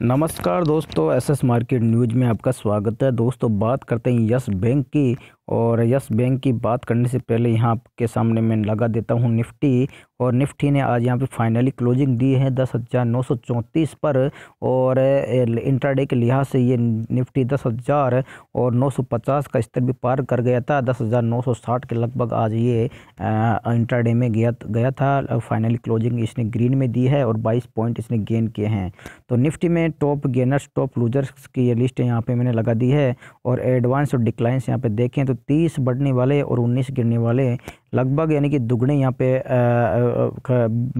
नमस्कार दोस्तों, SS market news में आपका स्वागत है। दोस्तों, बात करते हैं यस बैंक की। और यस बैंक की बात करने से पहले यहाँ आपके सामने मैं लगा देता हूँ निफ्टी। और निफ्टी ने आज यहाँ पे फाइनली क्लोजिंग दी है 10,934 पर। और इंट्राडे के लिहाज से ये निफ्टी 10,950 का स्तर भी पार कर गया था। 10,960 के लगभग आज ये इंट्राडे में गया था। फाइनली क्लोजिंग इसने ग्रीन में दी है और 22 पॉइंट इसने गेन किए हैं। तो निफ्टी में टॉप गेनर्स टॉप लूजर्स की ये लिस्ट यहाँ पे मैंने लगा दी है। और एडवांस और डिक्लाइंस यहाँ पे देखें तो 30 बढ़ने वाले और 19 गिरने वाले लगभग, यानी कि दुगने यहाँ पे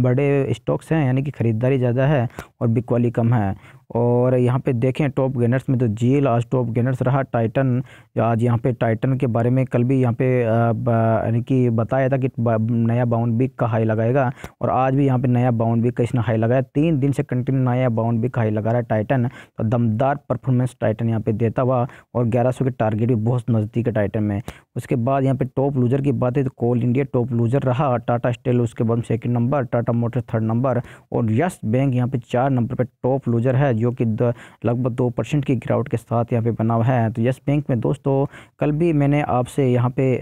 बड़े स्टॉक्स हैं, यानी कि ख़रीदारी ज़्यादा है और बिकवाली कम है। और यहाँ पे देखें टॉप गेनर्स में तो जीएल आज टॉप गेनर्स रहा। टाइटन आज यहाँ पे टाइटन के बारे में कल भी यहाँ पे यानी कि बताया था कि नया बाउंड वीक का हाई लगाएगा, और आज भी यहाँ पे नया बाउंड वीक का इसने हाई लगाया। 3 दिन से कंटिन्यू नया बाउंड वीक का हाई लगा रहा है टाइटन। तो दमदार परफॉर्मेंस टाइटन यहाँ पे देता हुआ, और 1100 के टारगेट भी बहुत नज़दीक है टाइटन में। उसके बाद यहाँ पे टॉप लूजर की बात है तो कोल इंडिया टॉप लूजर रहा। टाटा स्टील उसके बाद second number, Tata motor third number, और यस बैंक यहाँ पे 4 नंबर पे टॉप लूजर है, जो कि लगभग 2% की गिरावट के साथ यहाँ पे बना हुआ है। तो यस बैंक में दोस्तों कल भी मैंने आपसे यहाँ पे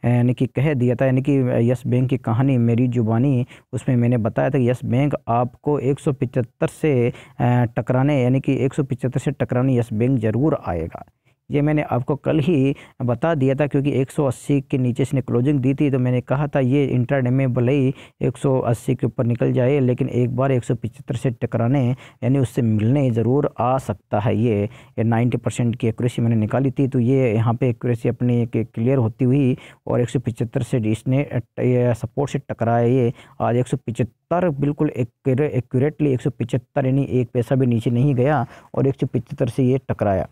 यानी कि कह दिया था, यानी कि यस बैंक की कहानी मेरी जुबानी, उसमें मैंने बताया था कि यस बैंक आपको 175 से टकराने, यानी कि 175 से टकराने यस बैंक ज़रूर आएगा। ये मैंने आपको कल ही बता दिया था, क्योंकि 180 के नीचे इसने क्लोजिंग दी थी। तो मैंने कहा था ये इंट्राडे में भले ही 180 के ऊपर निकल जाए, लेकिन एक बार 175 से टकराने, यानी उससे मिलने ज़रूर आ सकता है। ये 90% की एक्यूरेसी मैंने निकाली थी। तो ये यहाँ पे एक्यूरेसी अपनी क्लियर होती हुई और 175 से इसने सपोर्ट से टकराया। ये आज 175 बिल्कुल एक्यूरेटली 175, यानी एक पैसा भी नीचे नहीं गया, और 175 से ये टकराया।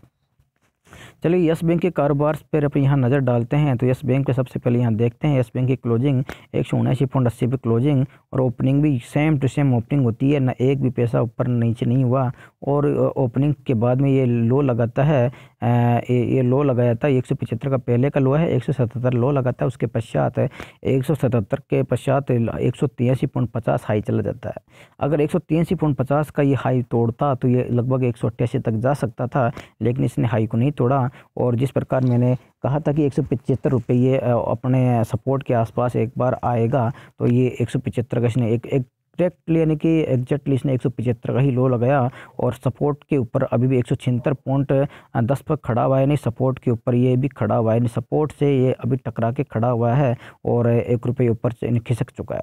चलिए यस बैंक के कारोबार पर अपन यहाँ नज़र डालते हैं। तो यस बैंक पे सबसे पहले यहाँ देखते हैं यस बैंक की क्लोजिंग 179.80 पे क्लोजिंग, और ओपनिंग भी सेम टू सेम ओपनिंग होती है, ना एक भी पैसा ऊपर नीचे नहीं हुआ। और ओपनिंग के बाद में ये लो लगाता है, ये लो लगाया था 175 का पहले का लो है, 177 लो लगाता है। उसके पश्चात 177 के पश्चात 183.50 हाई चला जाता है। अगर 183.50 का ये हाई तोड़ता तो ये लगभग 188 तक जा सकता था, लेकिन इसने हाई को नहीं तोड़ा। और जिस प्रकार मैंने कहा था कि 175 रुपये ये अपने सपोर्ट के आसपास एक बार आएगा, तो ये 175 का इसने एक एग्जैक्टली, यानी कि एग्जैक्टली इसने 175 का ही लो लगाया। और सपोर्ट के ऊपर अभी भी 176.10 पर खड़ा हुआ है, यानी सपोर्ट के ऊपर ये भी खड़ा हुआ है, यानी सपोर्ट से ये अभी टकरा के खड़ा हुआ है और 1 रुपये ऊपर से खिसक चुका है।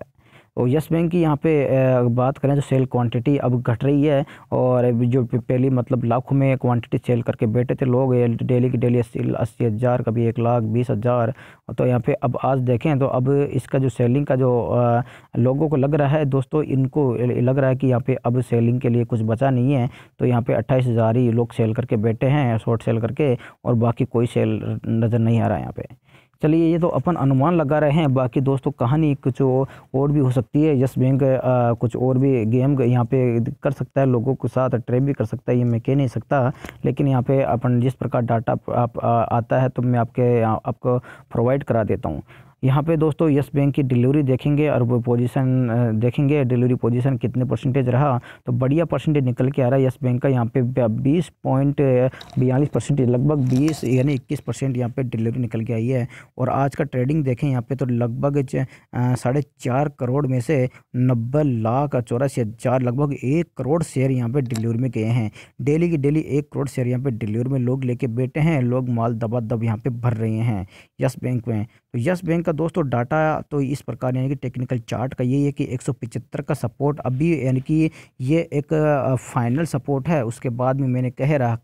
और यस बैंक की यहाँ पे बात करें तो सेल क्वांटिटी अब घट रही है, और अभी जो पहली मतलब लाखों में क्वांटिटी सेल करके बैठे थे लोग, डेली की डेली 80 हज़ार, कभी 1,20,000। तो यहाँ पे अब आज देखें तो अब इसका जो सेलिंग का जो लोगों को लग रहा है दोस्तों, इनको लग रहा है कि यहाँ पे अब सेलिंग के लिए कुछ बचा नहीं है। तो यहाँ पे 28,000 ही लोग सेल करके बैठे हैं, शॉर्ट सेल करके, और बाकी कोई सेल नज़र नहीं आ रहा है यहाँ पे। चलिए ये तो अपन अनुमान लगा रहे हैं, बाकी दोस्तों कहानी कुछ और भी हो सकती है। यस बैंक कुछ और भी गेम यहाँ पे कर सकता है, लोगों के साथ ट्रेड भी कर सकता है, ये मैं कह नहीं सकता। लेकिन यहाँ पे अपन जिस प्रकार डाटा आता है तो मैं आपको प्रोवाइड करा देता हूँ। यहाँ पे दोस्तों यस बैंक की डिलीवरी देखेंगे और वो पोजीशन देखेंगे, डिलीवरी पोजीशन कितने परसेंटेज रहा। तो बढ़िया परसेंटेज निकल के आ रहा है यस बैंक का। यहाँ पे 20.42%, लगभग 20 यानी 21% यहाँ पे डिलीवरी निकल के आई है। और आज का ट्रेडिंग देखें यहाँ पे तो लगभग 4.5 करोड़ में से 90,84,000, लगभग 1 करोड़ शेयर यहाँ पे डिलीवरी में गए हैं। डेली की डेली 1 करोड़ शेयर यहाँ पे डिलीवरी में लोग लेके बैठे हैं, लोग माल दबादब यहाँ पे भर रहे हैं यस बैंक में। तो यस बैंक का दोस्तों डाटा तो इस प्रकार, यानी कि टेक्निकल चार्ट का यही है कि 175 का सपोर्ट अभी, यानी कि ये एक फाइनल सपोर्ट है। उसके बाद में मैंने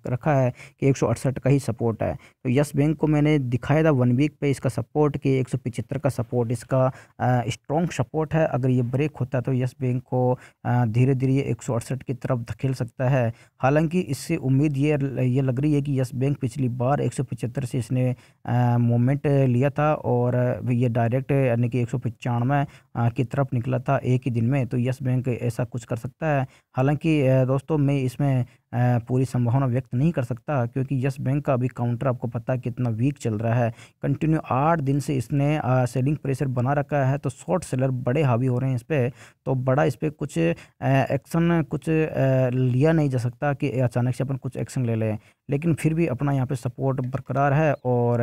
रखा है कि 168 का ही सपोर्ट है। तो यस बैंक को मैंने दिखाया था 1 वीक पे इसका सपोर्ट कि 175 का सपोर्ट इसका स्ट्रॉन्ग सपोर्ट है। अगर ये ब्रेक होता है तो यस बैंक को धीरे धीरे ये 168 की तरफ धकेल सकता है। हालांकि इससे उम्मीद ये लग रही है कि यस बैंक पिछली बार 175 से इसने मूवमेंट लिया था और ये डायरेक्ट यानी कि 195 की तरफ निकला था एक ही दिन में। तो यस बैंक ऐसा कुछ कर सकता है। हालांकि दोस्तों मैं इसमें पूरी संभावना व्यक्त नहीं कर सकता, क्योंकि यस बैंक का अभी काउंटर आपको पता है कितना वीक चल रहा है। कंटिन्यू 8 दिन से इसने सेलिंग प्रेशर बना रखा है, तो शॉर्ट सेलर बड़े हावी हो रहे हैं इस पे। तो बड़ा इस पे कुछ एक्शन कुछ लिया नहीं जा सकता कि अचानक से अपन कुछ एक्शन ले लें, लेकिन फिर भी अपना यहाँ पे सपोर्ट बरकरार है। और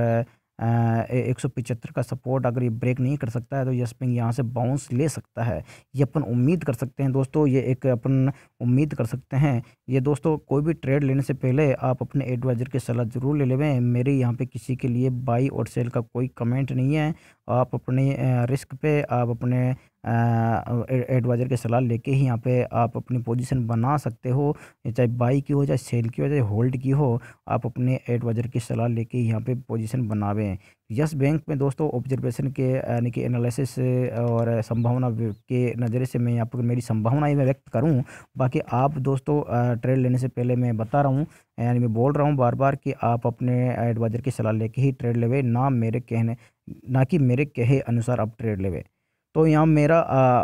175 का सपोर्ट अगर ये ब्रेक नहीं कर सकता है तो यस बैंक यहाँ से बाउंस ले सकता है। ये अपन उम्मीद कर सकते हैं दोस्तों, ये एक अपन उम्मीद कर सकते हैं। ये दोस्तों कोई भी ट्रेड लेने से पहले आप अपने एडवाइज़र की सलाह ज़रूर ले लेवें। मेरे यहाँ पे किसी के लिए बाई और सेल का कोई कमेंट नहीं है। आप अपने रिस्क पे आप अपने एडवाइज़र की सलाह लेके ही यहाँ पे आप अपनी पोजीशन बना सकते हो, चाहे बाई की हो, चाहे सेल की हो, चाहे होल्ड की हो। आप अपने एडवाइज़र की सलाह लेके यहाँ पे पोजीशन बनावें। यस बैंक में दोस्तों ऑब्जर्वेशन के यानी कि एनालिसिस और संभावना के नज़रिए से मैं यहाँ पर मेरी संभावनाएं मैं व्यक्त करूँ। बाकी आप दोस्तों ट्रेड लेने से पहले मैं बता रहा हूँ, यानी मैं बोल रहा हूँ बार बार कि आप अपने एडवाइज़र की सलाह लेके ही ट्रेड लेवे, ना कि मेरे कहे अनुसार आप ट्रेड लेवे। तो यहाँ मेरा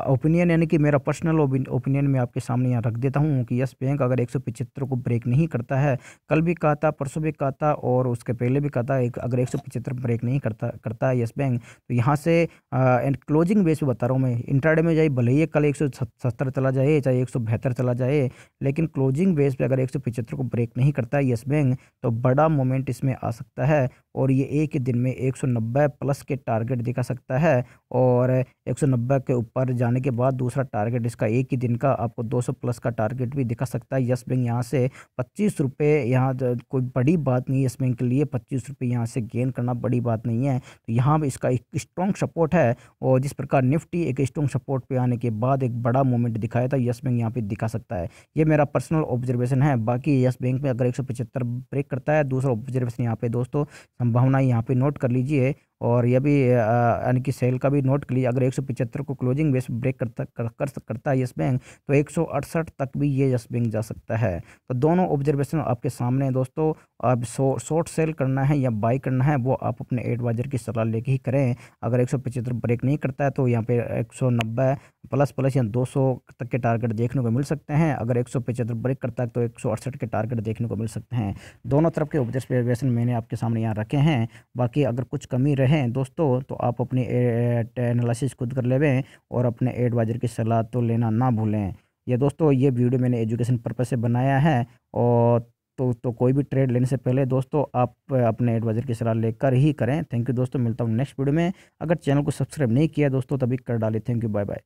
ओपिनियन यानी कि मेरा पर्सनल ओपिनियन मैं आपके सामने यहाँ रख देता हूँ कि यस बैंक अगर 175 को ब्रेक नहीं करता है, कल भी कहा था, परसों भी कहा था और उसके पहले भी कहा था, अगर 175 ब्रेक नहीं करता है यस बैंक, तो यहाँ से क्लोजिंग बेस पे बता रहा हूँ मैं, इंट्राडे में जाए भले ही कल 170 चला जाए, चाहे 172 चला जाए, लेकिन क्लोजिंग बेस पे अगर 175 को ब्रेक नहीं करता है यस बैंक, तो बड़ा मोमेंट इसमें आ सकता है। और ये एक ही दिन में 190 प्लस के टारगेट दिखा सकता है। और 190 के ऊपर जाने के बाद दूसरा टारगेट इसका एक ही दिन का आपको 200 प्लस का टारगेट भी दिखा सकता है। यस बैंक यहाँ से 25 रुपये, यहाँ कोई बड़ी बात नहीं है यस बैंक के लिए, 25 रुपये यहाँ से गेन करना बड़ी बात नहीं है। तो यहाँ इसका एक स्ट्रॉन्ग सपोर्ट है, और जिस प्रकार निफ्टी एक स्ट्रॉन्ग सपोर्ट पे आने के बाद एक बड़ा मूवमेंट दिखाया था, यस बैंक यहाँ पे दिखा सकता है। ये मेरा पर्सनल ऑब्जर्वेशन है। बाकी यस बैंक में अगर 175 ब्रेक करता है, दूसरा ऑब्जर्वेशन यहाँ पे दोस्तो68 संभावना यहाँ पे नोट कर लीजिए। और यह भी यानी कि सेल का भी नोट कर लीजिए, अगर 175 को क्लोजिंग बेस ब्रेक करता है यस बैंक, तो 168 तक भी ये यस बैंक जा सकता है। तो दोनों ऑब्जर्वेशन आपके सामने है दोस्तों। अब शॉर्ट सेल करना है या बाई करना है वो आप अपने एडवाइजर की सलाह लेके ही करें। अगर 175 ब्रेक नहीं करता है तो यहाँ पे 190 प्लस या 200 तक के टारगेट देखने को मिल सकते हैं। अगर 175 ब्रेक करता है तो 168 के टारगेट देखने को मिल सकते हैं। दोनों तरफ के ऑब्जर्वेशन मैंने आपके सामने यहाँ रखे हैं। बाकी अगर कुछ कमी रहे दोस्तों तो आप अपनी एनालिसिस खुद कर लेवें और अपने एडवाइजर की सलाह तो लेना ना भूलें। ये दोस्तों ये वीडियो मैंने एजुकेशन पर्पज से बनाया है। और तो कोई भी ट्रेड लेने से पहले दोस्तों आप अपने एडवाइजर की सलाह लेकर ही करें। थैंक यू दोस्तों, मिलता हूँ नेक्स्ट वीडियो में। अगर चैनल को सब्सक्राइब नहीं किया दोस्तों तभी कर डालें। Thank you, bye bye.